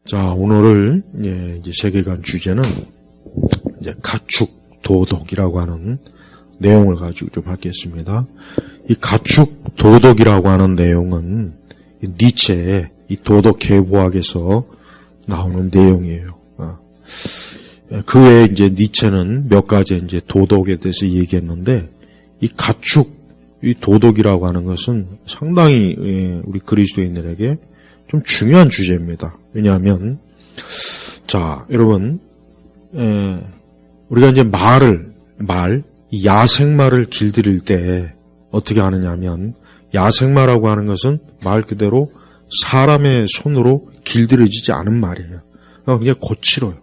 자, 오늘 이제 세계관 주제는 이제 가축 도덕이라고 하는 내용을 가지고 좀 하겠습니다. 이 가축 도덕이라고 하는 내용은 니체의 이 도덕 계보학에서 나오는 내용이에요. 그 외에 이제 니체는 몇 가지 이제 도덕에 대해서 얘기했는데, 이 가축, 이 도덕이라고 하는 것은 상당히 우리 그리스도인들에게 좀 중요한 주제입니다. 왜냐하면, 자, 여러분, 우리가 이제 이 야생말을 길들일 때 어떻게 하느냐 하면, 야생마라고 하는 것은 말 그대로 사람의 손으로 길들여지지 않은 말이에요. 그러니까 그냥 거칠어요.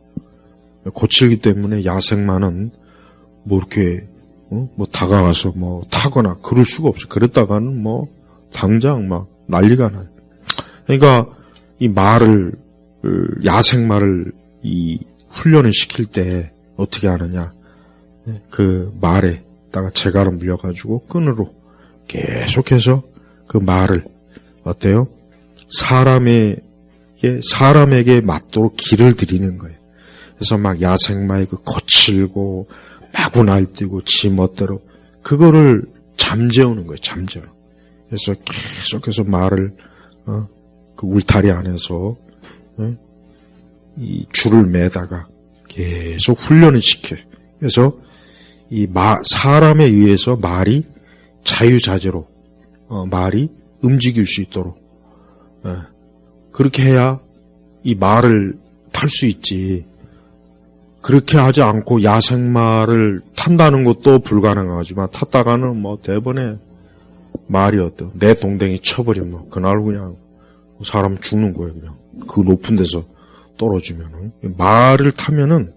거칠기 때문에 야생마는 뭐 이렇게 뭐 다가가서 뭐 타거나 그럴 수가 없어요. 그랬다가는 뭐 당장 막 난리가 나요. 그러니까 이 야생마를 이 훈련을 시킬 때 어떻게 하느냐, 그 말에다가 재갈을 물려가지고 끈으로 계속해서 그 말을 어때요? 사람에게 맞도록 길을 들이는 거예요. 그래서 막 야생마의 그 거칠고 마구 날뛰고 지 멋대로 그거를 잠재우는 거예요. 잠재워. 그래서 계속해서 말을 그 울타리 안에서 이 줄을 매다가 계속 훈련을 시켜요. 그래서 이 사람에 의해서 말이 자유자재로 말이 움직일 수 있도록 그렇게 해야 이 말을 탈 수 있지. 그렇게 하지 않고 야생마를 탄다는 것도 불가능하지만 탔다가는 뭐 대번에 말이 어때요? 내 동댕이 쳐버리면 그날 그냥 사람 죽는 거예요. 그냥 그 높은 데서 떨어지면은. 말을 타면은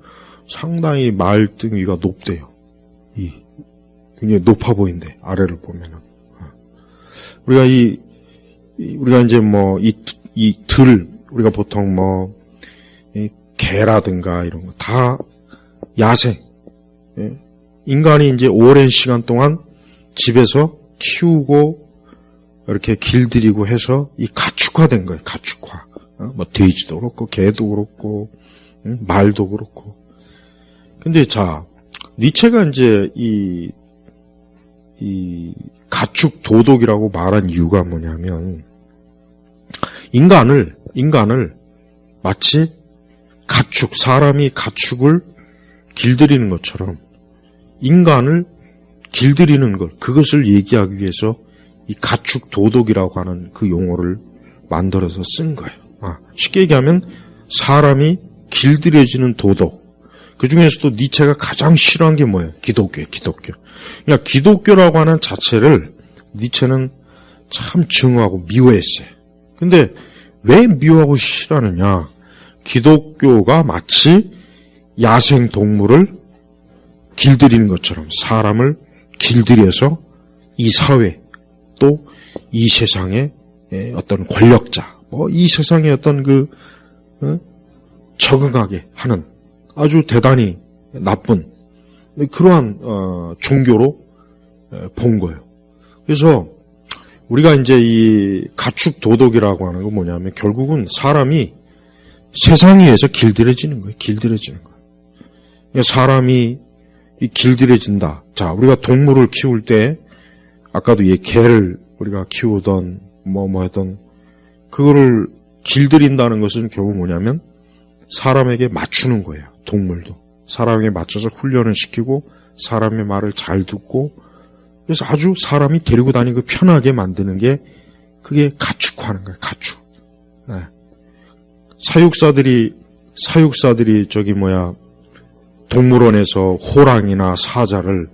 상당히 말등위가 높대요. 굉장히 높아 보인대, 아래를 보면은. 우리가 이제 뭐 우리가 보통 뭐 개라든가 이런 거 다 야생. 인간이 이제 오랜 시간 동안 집에서 키우고 이렇게 길들이고 해서 이 가축화된 거예요. 가축화. 뭐 돼지도 그렇고 개도 그렇고 말도 그렇고. 근데 자, 니체가 이제 이 가축 도덕이라고 말한 이유가 뭐냐면, 인간을 마치 사람이 가축을 길들이는 것처럼 인간을 길들이는 그것을 얘기하기 위해서 이 가축 도덕이라고 하는 그 용어를 만들어서 쓴 거예요. 쉽게 얘기하면 사람이 길들여지는 도덕. 그 중에서도 니체가 가장 싫어한 게 뭐예요? 기독교예요, 기독교. 그러니까 기독교라고 하는 자체를 니체는 참 증오하고 미워했어요. 근데 왜 미워하고 싫어하느냐? 기독교가 마치 야생 동물을 길들이는 것처럼 사람을 길들여서 이 사회 또 이 세상의 어떤 권력자, 이 세상의 어떤 적응하게 하는 아주 대단히 나쁜 그러한 종교로 본 거예요. 그래서 우리가 이제 이 가축 도덕이라고 하는 건 뭐냐면 결국은 사람이 세상에 의해서 길들여지는 거예요. 길들여지는 거예요. 그러니까 사람이 길들여진다. 자, 우리가 동물을 키울 때 아까도 개를 우리가 키우던 뭐 하던 그거를 길들인다는 것은 결국 뭐냐면 사람에게 맞추는 거예요. 동물도 사람에게 맞춰서 훈련을 시키고 사람의 말을 잘 듣고 그래서 아주 사람이 데리고 다니고 편하게 만드는 게 그게 가축화하는 거예요. 가축. 사육사들이 동물원에서 호랑이나 사자를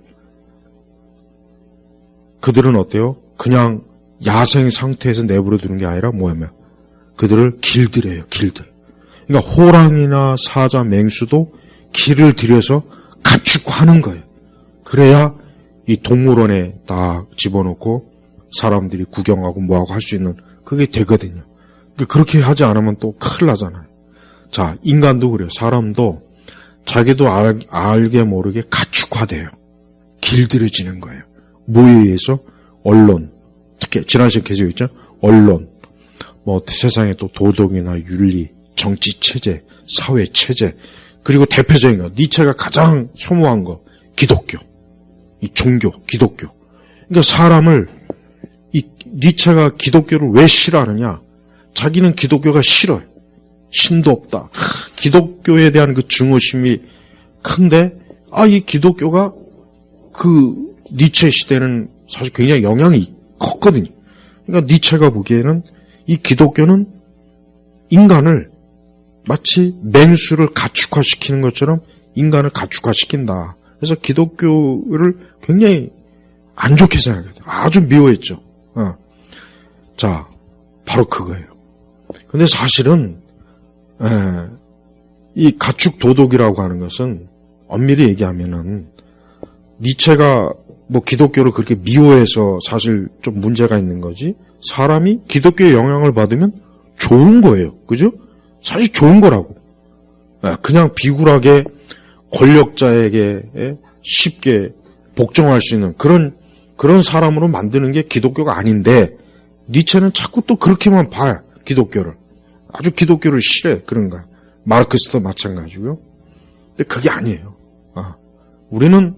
그들은 어때요? 그냥 야생 상태에서 내버려 두는 게 아니라 뭐냐면 그들을 길들여요. 그러니까 호랑이나 사자, 맹수도 길을 들여서 가축화하는 거예요. 그래야 이 동물원에 다 집어넣고 사람들이 구경하고 뭐하고 할 수 있는 그게 되거든요. 그렇게 하지 않으면 또 큰일 나잖아요. 자, 인간도 그래요. 사람도 자기도 알게 모르게 가축화돼요. 길들여지는 거예요. 뭐에 의해서? 언론. 특히 지난 시간에 계속 있죠? 언론. 뭐 세상에 또 도덕이나 윤리 정치 체제, 사회 체제, 그리고 대표적인 거, 니체가 가장 혐오한 거, 기독교. 이 종교, 기독교. 그러니까 사람을, 니체가 기독교를 왜 싫어하느냐? 자기는 기독교가 싫어요. 신도 없다. 기독교에 대한 그 증오심이 큰데, 이 기독교가 니체 시대는 사실 굉장히 영향이 컸거든요. 그러니까 니체가 보기에는 이 기독교는 인간을 마치 맹수를 가축화시키는 것처럼 인간을 가축화시킨다. 그래서 기독교를 굉장히 안 좋게 생각했어요. 아주 미워했죠. 자, 바로 그거예요. 근데 사실은 이 가축 도덕이라고 하는 것은 엄밀히 얘기하면은 니체가 뭐 기독교를 그렇게 미워해서 사실 좀 문제가 있는 거지, 사람이 기독교의 영향을 받으면 좋은 거예요. 그죠? 사실 좋은 거라고. 그냥 비굴하게 권력자에게 쉽게 복종할 수 있는 그런 사람으로 만드는 게 기독교가 아닌데, 니체는 자꾸 또 그렇게만 봐요. 기독교를. 아주 기독교를 싫어해. 그런가. 마르크스도 마찬가지고요. 근데 그게 아니에요. 우리는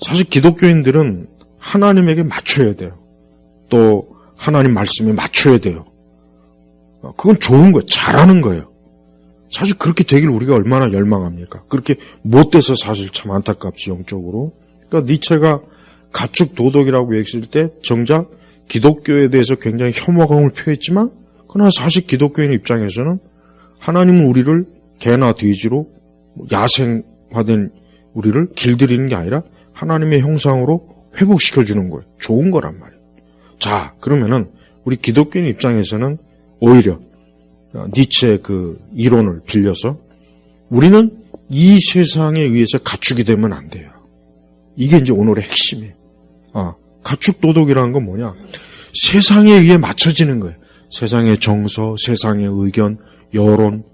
사실 기독교인들은 하나님에게 맞춰야 돼요. 또 하나님 말씀에 맞춰야 돼요. 그건 좋은 거예요. 잘하는 거예요. 사실 그렇게 되길 우리가 얼마나 열망합니까? 그렇게 못돼서 사실 참 안타깝지, 영적으로. 그러니까 니체가 가축 도덕이라고 얘기했을 때 정작 기독교에 대해서 굉장히 혐오감을 표했지만, 그러나 사실 기독교인 입장에서는 하나님은 우리를 개나 돼지로 야생화된 우리를 길들이는 게 아니라 하나님의 형상으로 회복시켜주는 거예요. 좋은 거란 말이에요. 자, 그러면은 우리 기독교인 입장에서는 오히려 니체의 그 이론을 빌려서 우리는 이 세상에 의해서 가축이 되면 안 돼요. 이게 이제 오늘의 핵심이에요. 가축 도덕이라는 건 뭐냐? 세상에 의해 맞춰지는 거예요. 세상의 정서, 세상의 의견, 여론,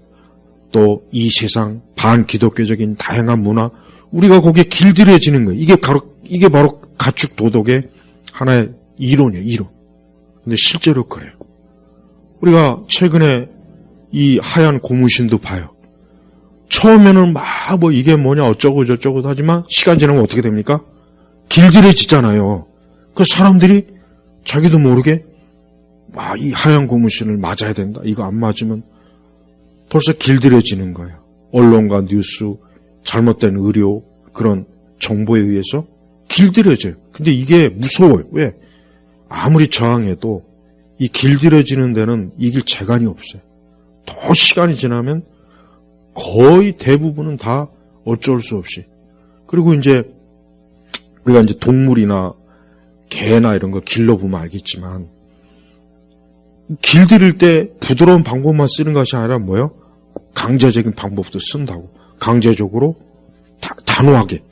또 이 세상 반기독교적인 다양한 문화, 우리가 거기에 길들여지는 거예요. 이게 바로 가축 도덕의 하나의 이론이에요, 이론. 근데 실제로 그래요. 우리가 최근에 이 하얀 고무신도 봐요. 처음에는 이게 뭐냐 어쩌고 저쩌고 하지만 시간 지나면 어떻게 됩니까? 길들여지잖아요. 그 사람들이 자기도 모르게 이 하얀 고무신을 맞아야 된다. 이거 안 맞으면 벌써 길들여지는 거예요. 언론과 뉴스, 잘못된 의료, 그런 정보에 의해서 길들여져요. 근데 이게 무서워요. 왜? 아무리 저항해도 이 길들여지는 데는 이길 재간이 없어요. 더 시간이 지나면 거의 대부분은 다 어쩔 수 없이. 그리고 우리가 동물이나 개나 이런 거 길러보면 알겠지만, 길들일 때 부드러운 방법만 쓰는 것이 아니라 뭐예요? 강제적인 방법도 쓴다고. 강제적으로 단호하게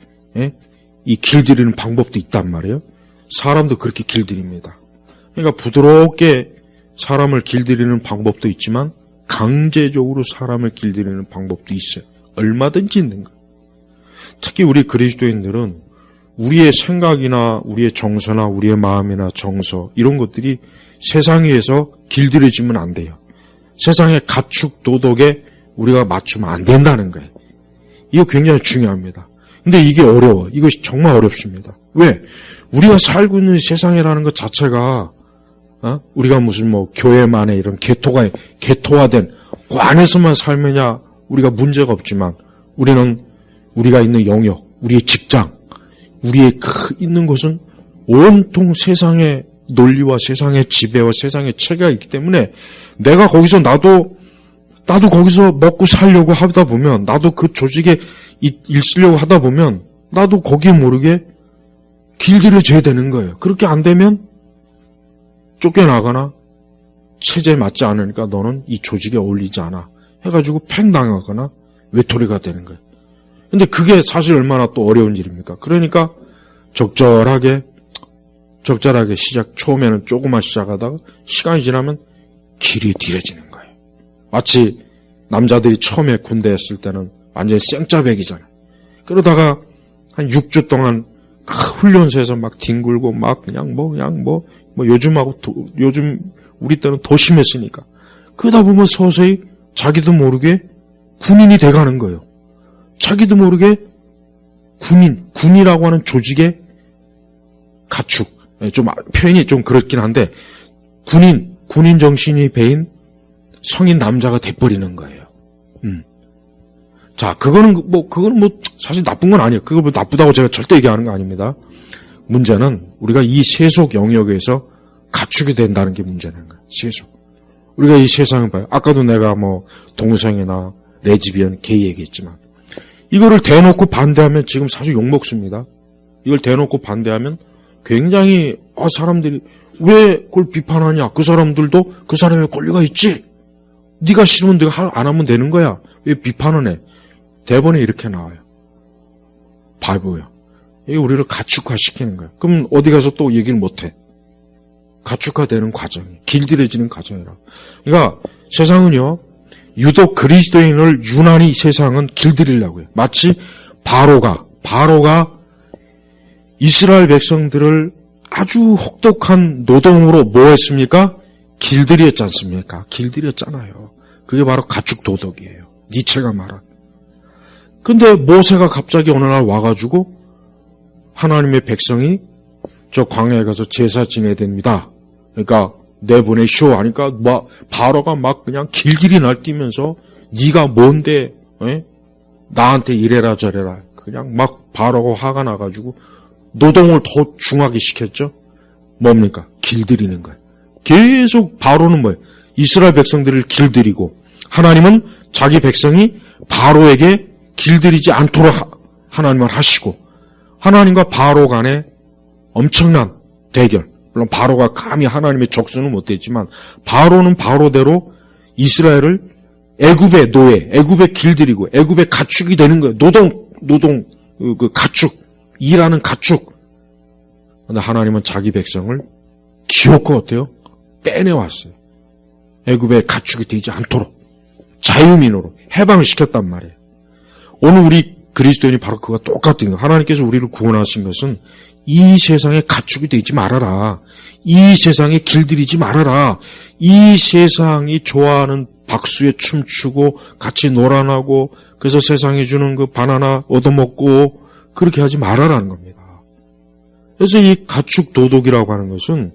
이 길들이는 방법도 있단 말이에요. 사람도 그렇게 길들입니다. 그러니까 부드럽게 사람을 길들이는 방법도 있지만 강제적으로 사람을 길들이는 방법도 있어요. 얼마든지 있는 거예요. 특히 우리 그리스도인들은 우리의 생각이나 우리의 정서나 우리의 마음이나 정서, 이런 것들이 세상에 의해서 길들여지면 안 돼요. 세상의 가축 도덕에 우리가 맞추면 안 된다는 거예요. 이거 굉장히 중요합니다. 근데 이게 어려워. 이것이 정말 어렵습니다. 왜? 우리가 살고 있는 세상이라는 것 자체가 우리가 무슨 교회만의 이런 개토화된 그 안에서만 살면야 우리가 문제가 없지만, 우리는 우리가 있는 영역, 우리의 직장, 우리의 있는 곳은 온통 세상의 논리와 세상의 지배와 세상의 체계가 있기 때문에, 내가 거기서 나도 거기서 먹고 살려고 하다 보면, 나도 그 조직에 있으려고 하다 보면 나도 거기에 모르게 길들여져야 되는 거예요. 그렇게 안 되면 쫓겨나거나 체제에 맞지 않으니까 너는 이 조직에 어울리지 않아 해가지고 팽당하거나 외톨이가 되는 거예요. 근데 그게 사실 얼마나 또 어려운 일입니까? 그러니까 적절하게 처음에는 조금만 시작하다가 시간이 지나면 길이 길어지는 거예요. 마치 남자들이 처음에 군대에 있을 때는 완전히 생짜배기잖아요. 그러다가 한 6주 동안 훈련소에서 막 뒹굴고 요즘 우리 때는 더 심했으니까. 그러다 보면 서서히 자기도 모르게 군인이 돼가는 거예요. 자기도 모르게 군이라고 하는 조직의 가축. 좀 표현이 좀 그렇긴 한데 군인 정신이 배인 성인 남자가 돼버리는 거예요. 자, 그거는 사실 나쁜 건 아니에요. 그거 나쁘다고 제가 절대 얘기하는 거 아닙니다. 문제는 우리가 이 세속 영역에서 갖추게 된다는 게 문제는 거예요. 세속. 우리가 이 세상을 봐요. 아까도 내가 동성애나 레즈비언, 게이 얘기했지만 이거를 대놓고 반대하면 지금 사실 욕먹습니다. 이걸 대놓고 반대하면 굉장히 사람들이 왜 그걸 비판하냐. 그 사람들도 그 사람의 권리가 있지. 네가 싫으면 네가 안 하면 되는 거야. 왜 비판을 해. 대본에 이렇게 나와요. 바보야. 이게 우리를 가축화시키는 거야. 그럼 어디 가서 또 얘기를 못해. 가축화되는 과정이 길들여지는 과정이라고. 그러니까 세상은요. 유독 그리스도인을 유난히 세상은 길들이려고 해요. 마치 바로가 이스라엘 백성들을 아주 혹독한 노동으로 뭐 했습니까? 길들였지 않습니까? 길들였잖아요. 그게 바로 가축 도덕이에요. 니체가 말한. 근데 모세가 갑자기 어느 날 와가지고 하나님의 백성이 저 광야에 가서 제사 지내야 됩니다. 그러니까 내보내쇼 하니까 바로가 막 그냥 길길이 날뛰면서 네가 뭔데 나한테 이래라 저래라 그냥 막 바로가 화가 나가지고 노동을 더 중하게 시켰죠. 뭡니까? 길들이는 거예요. 계속 바로는 뭐예요? 이스라엘 백성들을 길들이고 하나님은 자기 백성이 바로에게 길들이지 않도록 하나님을 하시고 하나님과 바로 간에 엄청난 대결. 물론 바로가 감히 하나님의 적수는 못했지만 바로는 바로대로 이스라엘을 애굽의 노예, 애굽의 길들이고 애굽의 가축이 되는 거예요. 노동 그 가축, 일하는 가축. 그런데 하나님은 자기 백성을 기어코 어때요? 빼내왔어요. 애굽의 가축이 되지 않도록 자유민으로 해방을 시켰단 말이에요. 오늘 우리 그리스도인이 바로 그와 똑같은 거예요. 하나님께서 우리를 구원하신 것은 이 세상에 가축이 되지 말아라. 이 세상에 길들이지 말아라. 이 세상이 좋아하는 박수에 춤추고 같이 놀아나고 그래서 세상이 주는 그 바나나 얻어먹고 그렇게 하지 말아라는 겁니다. 그래서 이 가축 도덕이라고 하는 것은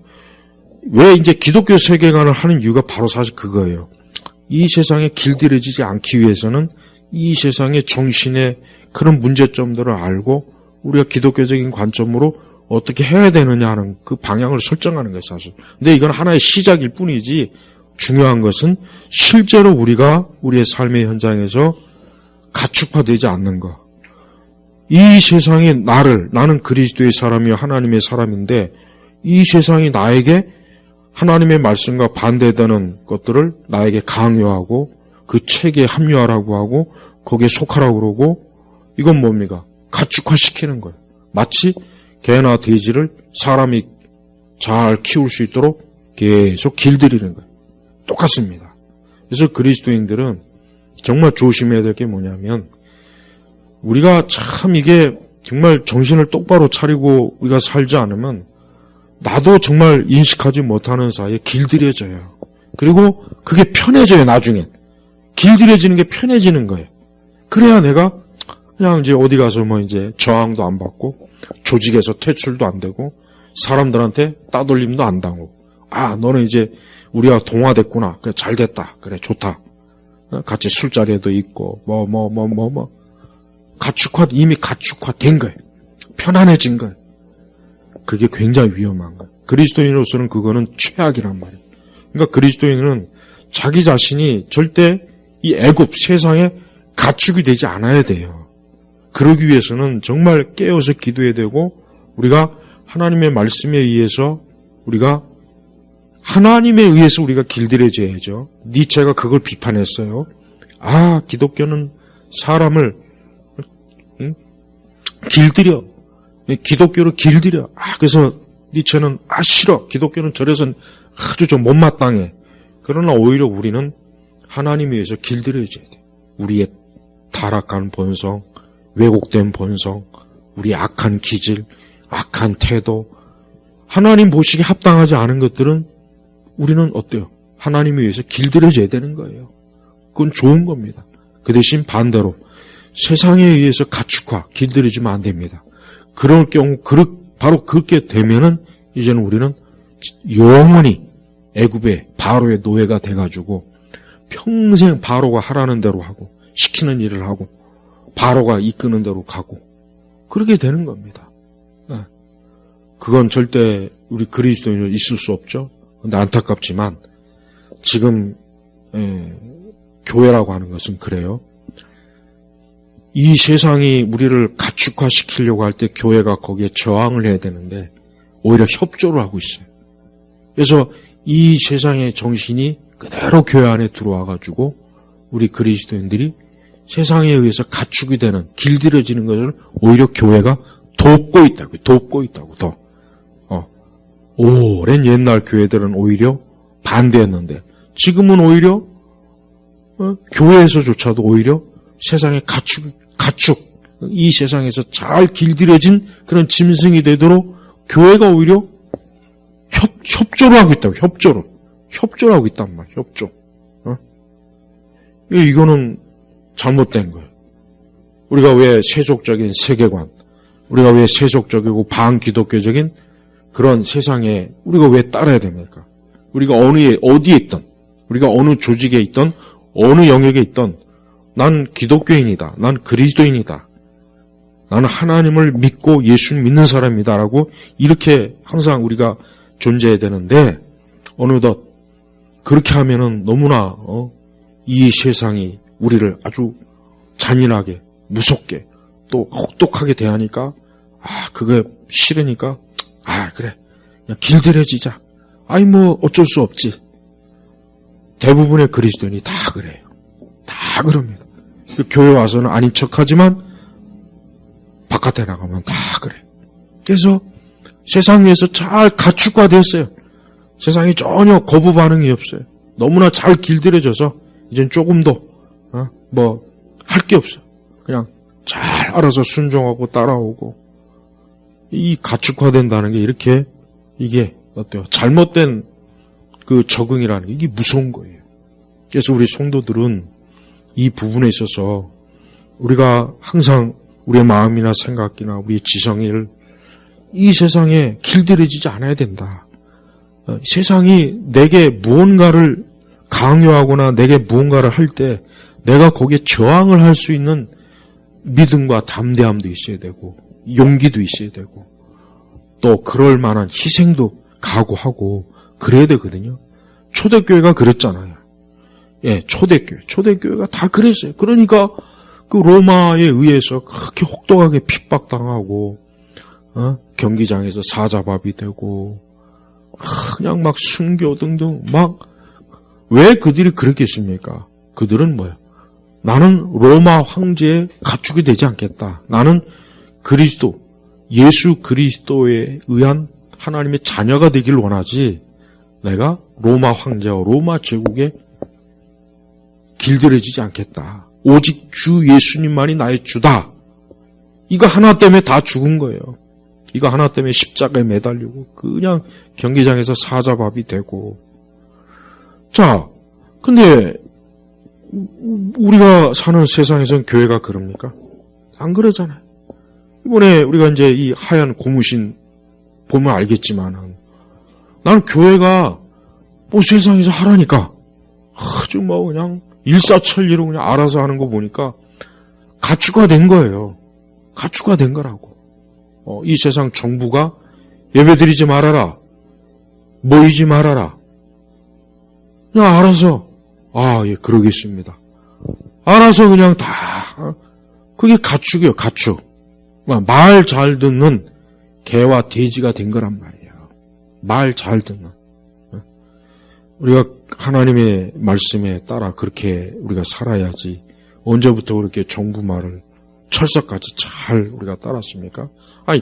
왜 이제 기독교 세계관을 하는 이유가 바로 사실 그거예요. 이 세상에 길들여지지 않기 위해서는 이 세상의 정신의 그런 문제점들을 알고 우리가 기독교적인 관점으로 어떻게 해야 되느냐 하는 그 방향을 설정하는 거예요, 사실. 근데 이건 하나의 시작일 뿐이지 중요한 것은 실제로 우리가 우리의 삶의 현장에서 가축화되지 않는 것. 이 세상이 나는 그리스도의 사람이요 하나님의 사람인데 이 세상이 나에게 하나님의 말씀과 반대되는 것들을 나에게 강요하고 그 체계에 합류하라고 하고 거기에 속하라고 그러고 이건 뭡니까? 가축화시키는 거예요. 마치 개나 돼지를 사람이 잘 키울 수 있도록 계속 길들이는 거예요. 똑같습니다. 그래서 그리스도인들은 정말 조심해야 될 게 뭐냐면 우리가 참 이게 정말 정신을 똑바로 차리고 우리가 살지 않으면 나도 정말 인식하지 못하는 사이에 길들여져요. 그리고 그게 편해져요, 나중엔. 길들여지는 게 편해지는 거예요. 그래야 내가 그냥 이제 어디 가서 이제 저항도 안 받고 조직에서 퇴출도 안 되고 사람들한테 따돌림도 안 당하고 너는 이제 우리가 동화됐구나. 그래, 잘 됐다. 그래, 좋다. 같이 술자리에도 있고 이미 가축화된 거예요. 편안해진 거예요. 그게 굉장히 위험한 거예요. 그리스도인으로서는 그거는 최악이란 말이에요. 그러니까 그리스도인은 자기 자신이 절대 이 애굽 세상에 가축이 되지 않아야 돼요. 그러기 위해서는 정말 깨어서 기도해야 되고 우리가 하나님의 말씀에 의해서 우리가 길들여져야죠. 니체가 그걸 비판했어요. 기독교는 사람을 길들여. 기독교를 길들여. 그래서 니체는 싫어. 기독교는 저래서 아주 좀 못마땅해. 그러나 오히려 우리는 하나님에 의해서 길들여져야 돼. 우리의 타락한 본성, 왜곡된 본성, 우리의 악한 기질, 악한 태도, 하나님 보시기에 합당하지 않은 것들은 우리는 어때요? 하나님에 의해서 길들여져야 되는 거예요. 그건 좋은 겁니다. 그 대신 반대로 세상에 의해서 가축화, 길들여지면 안 됩니다. 그럴 경우 바로 그렇게 되면은 이제는 우리는 영원히 애굽의 바로의 노예가 돼가지고 평생 바로가 하라는 대로 하고 시키는 일을 하고 바로가 이끄는 대로 가고 그렇게 되는 겁니다. 그건 절대 우리 그리스도인은 있을 수 없죠. 근데 안타깝지만 지금 교회라고 하는 것은 그래요. 이 세상이 우리를 가축화시키려고 할 때 교회가 거기에 저항을 해야 되는데 오히려 협조를 하고 있어요. 그래서 이 세상의 정신이 그대로 교회 안에 들어와가지고 우리 그리스도인들이 세상에 의해서 가축이 되는 길들여지는 것을 오히려 교회가 돕고 있다고 더. 오랜 옛날 교회들은 오히려 반대했는데 지금은 오히려 교회에서조차도 오히려 세상의 가축 이 세상에서 잘 길들여진 그런 짐승이 되도록 교회가 오히려 협조를 하고 있다고. 협조를 하고 있단 말이야. 협조. 이거는 잘못된 거예요. 우리가 왜 세속적인 세계관, 우리가 왜 세속적이고 반기독교적인 그런 세상에 우리가 왜 따라야 됩니까? 우리가 어디에 있든, 우리가 어느 조직에 있든, 어느 영역에 있든, 난 기독교인이다. 난 그리스도인이다. 나는 하나님을 믿고 예수를 믿는 사람이다라고 이렇게 항상 우리가 존재해야 되는데 어느덧 그렇게 하면은 너무나 이 세상이 우리를 아주 잔인하게 무섭게 또 혹독하게 대하니까 그게 싫으니까 그래 그냥 길들여지자. 뭐 어쩔 수 없지. 대부분의 그리스도인이 다 그래요. 다 그럽니다. 교회 와서는 아닌 척하지만 바깥에 나가면 다 그래. 그래서 세상 위에서 잘 가축화됐어요. 세상에 전혀 거부 반응이 없어요. 너무나 잘 길들여져서 이젠 조금 더 할 게 없어. 그냥 잘 알아서 순종하고 따라오고. 이 가축화된다는 게 이게 어때요? 잘못된 그 적응이라는 게 이게 무서운 거예요. 그래서 우리 성도들은 이 부분에 있어서 우리가 항상 우리의 마음이나 생각이나 우리의 지성을 이 세상에 길들여지지 않아야 된다. 세상이 내게 무언가를 강요하거나 내게 무언가를 할 때 내가 거기에 저항을 할 수 있는 믿음과 담대함도 있어야 되고 용기도 있어야 되고 또 그럴 만한 희생도 각오하고 그래야 되거든요. 초대교회가 그랬잖아요. 초대교회가 다 그랬어요. 그러니까 그 로마에 의해서 그렇게 혹독하게 핍박당하고 경기장에서 사자밥이 되고 그냥 막 순교 등등 왜 그들이 그랬겠습니까? 그들은 뭐야? 나는 로마 황제의 가축이 되지 않겠다. 나는 예수 그리스도에 의한 하나님의 자녀가 되길 원하지 내가 로마 황제와 로마 제국에 길들여지지 않겠다. 오직 주 예수님만이 나의 주다. 이거 하나 때문에 다 죽은 거예요. 이거 하나 때문에 십자가에 매달리고 그냥 경기장에서 사자밥이 되고. 자, 근데 우리가 사는 세상에서는 교회가 그럽니까? 안 그러잖아요. 이번에 우리가 이제 이 하얀 고무신 보면 알겠지만은 나는 교회가 세상에서 하라니까 아주 그냥 일사천리로 그냥 알아서 하는 거 보니까 가축화된 거예요. 가축화된 거라고. 이 세상 정부가 예배드리지 말아라. 모이지 말아라. 그냥 알아서 그러겠습니다. 알아서 그냥 다 그게 가축이에요. 가축. 말 잘 듣는 개와 돼지가 된 거란 말이에요. 말 잘 듣는. 우리가 하나님의 말씀에 따라 그렇게 우리가 살아야지. 언제부터 그렇게 정부 말을 철석같이 잘 우리가 따랐습니까?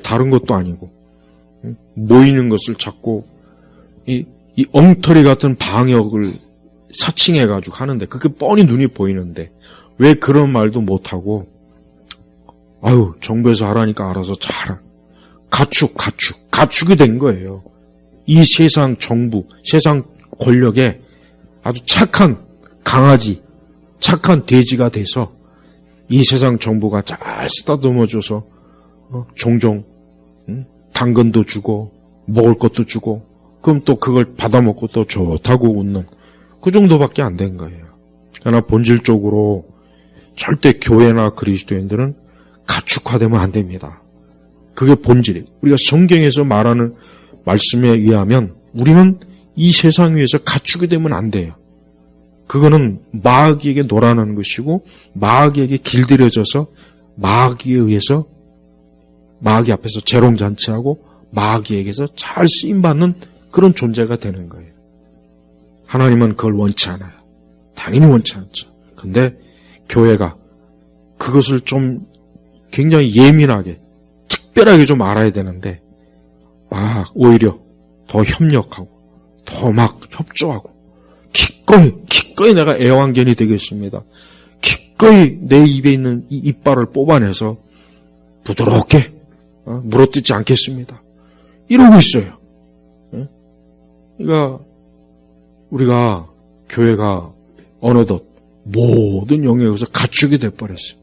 다른 것도 아니고 모이는 것을 자꾸 이 엉터리 같은 방역을 사칭해가지고 하는데 그게 뻔히 눈이 보이는데 왜 그런 말도 못하고 정부에서 하라니까 알아서 잘 가축이 된 거예요. 이 세상 정부, 세상 권력에 아주 착한 강아지, 착한 돼지가 돼서 이 세상 정부가 잘 쓰다듬어줘서 종종 당근도 주고 먹을 것도 주고 그럼 또 그걸 받아먹고 또 좋다고 웃는 그 정도밖에 안 된 거예요. 그러나 본질적으로 절대 교회나 그리스도인들은 가축화되면 안 됩니다. 그게 본질이에요. 우리가 성경에서 말하는 말씀에 의하면 우리는 이 세상 위에서 가축이 되면 안 돼요. 그거는 마귀에게 놀아나는 것이고 마귀에게 길들여져서 마귀에 의해서 마귀 앞에서 재롱잔치하고 마귀에게서 잘 쓰임받는 그런 존재가 되는 거예요. 하나님은 그걸 원치 않아요. 당연히 원치 않죠. 근데 교회가 그것을 좀 굉장히 예민하게 특별하게 좀 알아야 되는데 오히려 더 협력하고 더 막 협조하고 기꺼이 내가 애완견이 되겠습니다. 기꺼이 내 입에 있는 이 이빨을 뽑아내서 부드럽게 물어뜯지 않겠습니다. 이러고 있어요. 그러니까 우리가 교회가 어느덧 모든 영역에서 가축이 돼버렸어요.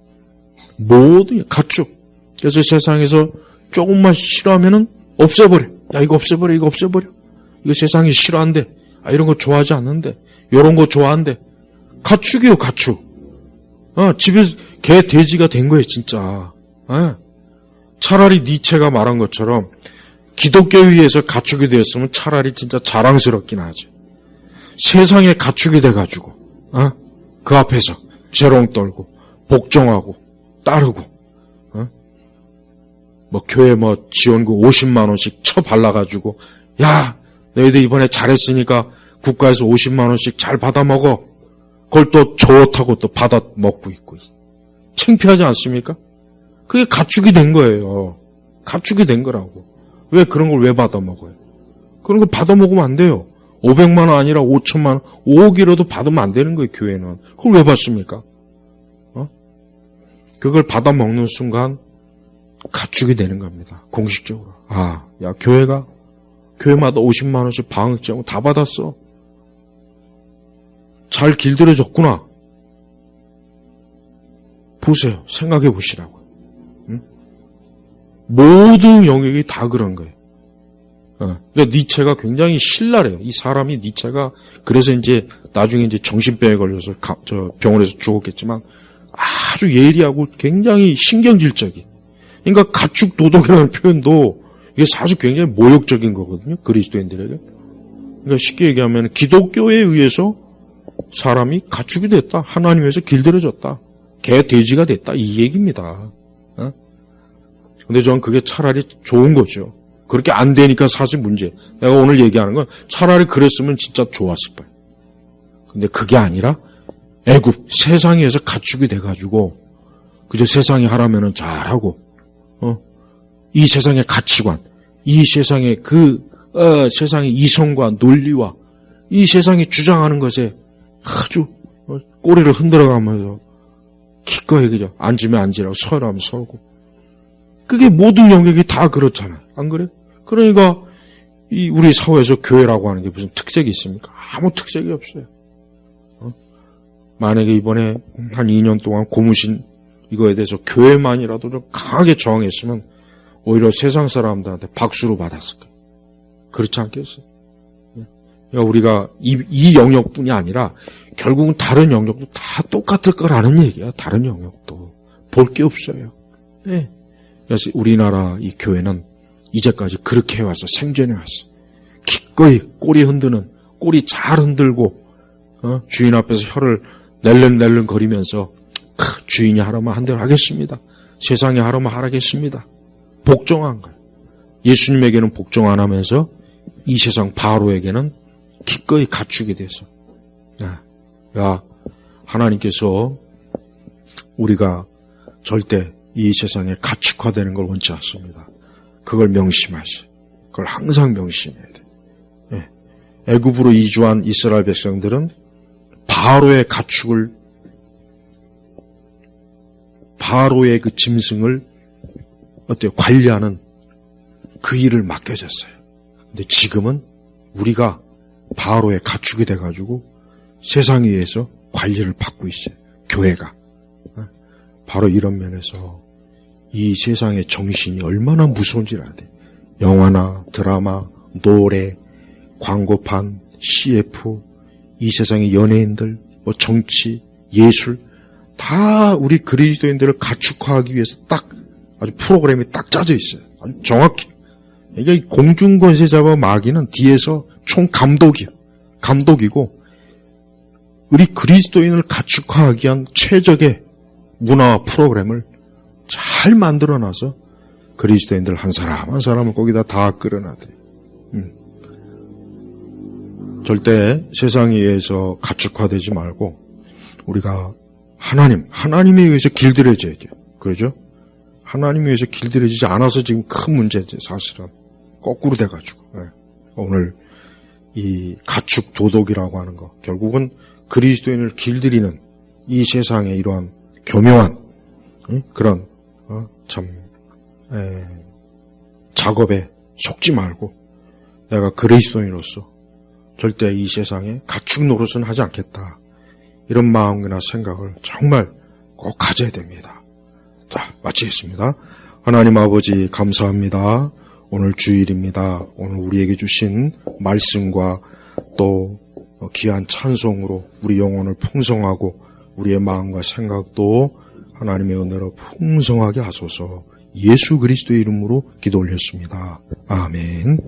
모든 가축. 그래서 세상에서 조금만 싫어하면은 없애버려. 야 이거 없애버려. 이거 없애버려. 이거 세상이 싫어한대. 이런 거 좋아하지 않는데. 이런 거 좋아한대. 가축이요 가축. 집에서 개 돼지가 된 거예요 진짜. 차라리 니체가 말한 것처럼 기독교에 의해서 가축이 되었으면 차라리 진짜 자랑스럽긴 하죠. 세상에 가축이 돼가지고 그 앞에서 재롱 떨고 복종하고 따르고 교회 지원금 50만 원씩 쳐 발라가지고 야 너희들 이번에 잘했으니까 국가에서 50만 원씩 잘 받아 먹어. 그걸 또 좋다고 또 받아 먹고 있고 창피하지 않습니까? 그게 가축이 된 거예요. 가축이 된 거라고. 왜 그런 걸 왜 받아 먹어요? 그런 거 받아 먹으면 안 돼요. 500만 원 아니라 5천만 원, 5억이라도 받으면 안 되는 거예요, 교회는. 그걸 왜 받습니까? 그걸 받아 먹는 순간 가축이 되는 겁니다. 공식적으로. 야, 교회마다 50만 원씩 방학지원 다 받았어. 잘 길들여졌구나. 보세요. 생각해 보시라고요. 모든 영역이 다 그런 거예요. 그러니까 니체가 굉장히 신랄해요. 이 사람이 니체가 그래서 이제 나중에 이제 정신병에 걸려서 병원에서 죽었겠지만 아주 예리하고 굉장히 신경질적이. 그러니까 가축 도덕이라는 표현도 이게 사실 굉장히 모욕적인 거거든요. 그리스도인들에게. 그러니까 쉽게 얘기하면 기독교에 의해서 사람이 가축이 됐다. 하나님에서 길들여졌다. 개 돼지가 됐다. 이 얘기입니다. 근데 저는 그게 차라리 좋은 거죠. 그렇게 안 되니까 사실 문제. 내가 오늘 얘기하는 건 차라리 그랬으면 진짜 좋았을 거예요. 근데 그게 아니라 애굽 세상에서 가축이 돼가지고 그저 세상이 하라면은 잘하고 이 세상의 가치관, 이 세상의 세상의 이성과 논리와 이 세상이 주장하는 것에 아주 꼬리를 흔들어가면서 기꺼이 그죠. 앉으면 앉으라고 서라면 서고. 그게 모든 영역이 다 그렇잖아요. 안 그래? 그러니까 우리 사회에서 교회라고 하는 게 무슨 특색이 있습니까? 아무 특색이 없어요. 만약에 이번에 한 2년 동안 고무신 이거에 대해서 교회만이라도 좀 강하게 저항했으면 오히려 세상 사람들한테 박수로 받았을 거예요. 그렇지 않겠어요? 그러니까 우리가 이 영역뿐이 아니라 결국은 다른 영역도 다 똑같을 거라는 얘기야. 다른 영역도. 볼 게 없어요. 네. 그래서 우리나라 이 교회는 이제까지 그렇게 해왔어. 생존해 왔어. 기꺼이 꼬리 흔드는, 꼬리 잘 흔들고 주인 앞에서 혀를 낼름낼름 거리면서 주인이 하라면 한 대로 하겠습니다. 세상이 하라면 하라겠습니다. 복종한 거예요. 예수님에게는 복종 안 하면서 이 세상 바로에게는 기꺼이 가축이 돼서. 하나님께서 우리가 절대 이 세상에 가축화되는 걸 원치 않습니다. 그걸 명심하세요. 그걸 항상 명심해야 돼요. 애굽으로 이주한 이스라엘 백성들은 바로의 가축을, 바로의 그 짐승을 관리하는 그 일을 맡겨졌어요. 근데 지금은 우리가 바로의 가축이 돼가지고 세상 위에서 관리를 받고 있어요. 교회가. 바로 이런 면에서 이 세상의 정신이 얼마나 무서운지 알아야 돼. 영화나 드라마, 노래, 광고판, CF, 이 세상의 연예인들, 뭐 정치, 예술, 다 우리 그리스도인들을 가축화하기 위해서 딱 아주 프로그램이 딱 짜져 있어요. 아주 정확히. 그러니까 공중권세 잡아 마귀는 뒤에서 총 감독이고 우리 그리스도인을 가축화하기 위한 최적의 문화와 프로그램을 잘 만들어놔서 그리스도인들 한 사람 한 사람을 거기다 다 끌어놔대. 절대 세상에 의해서 가축화되지 말고 우리가 하나님에 의해서 길들여져야죠. 그러죠? 하나님에 의해서 길들여지지 않아서 지금 큰 문제죠. 사실은 거꾸로 돼가지고. 오늘 이 가축 도덕이라고 하는 거 결국은 그리스도인을 길들이는 이 세상의 이러한 교묘한 그런 작업에 속지 말고 내가 그리스도인으로서 절대 이 세상에 가축 노릇은 하지 않겠다. 이런 마음이나 생각을 정말 꼭 가져야 됩니다. 자, 마치겠습니다. 하나님 아버지 감사합니다. 오늘 주일입니다. 오늘 우리에게 주신 말씀과 또 귀한 찬송으로 우리 영혼을 풍성하고 우리의 마음과 생각도 하나님의 은혜로 풍성하게 하소서. 예수 그리스도의 이름으로 기도 올렸습니다. 아멘.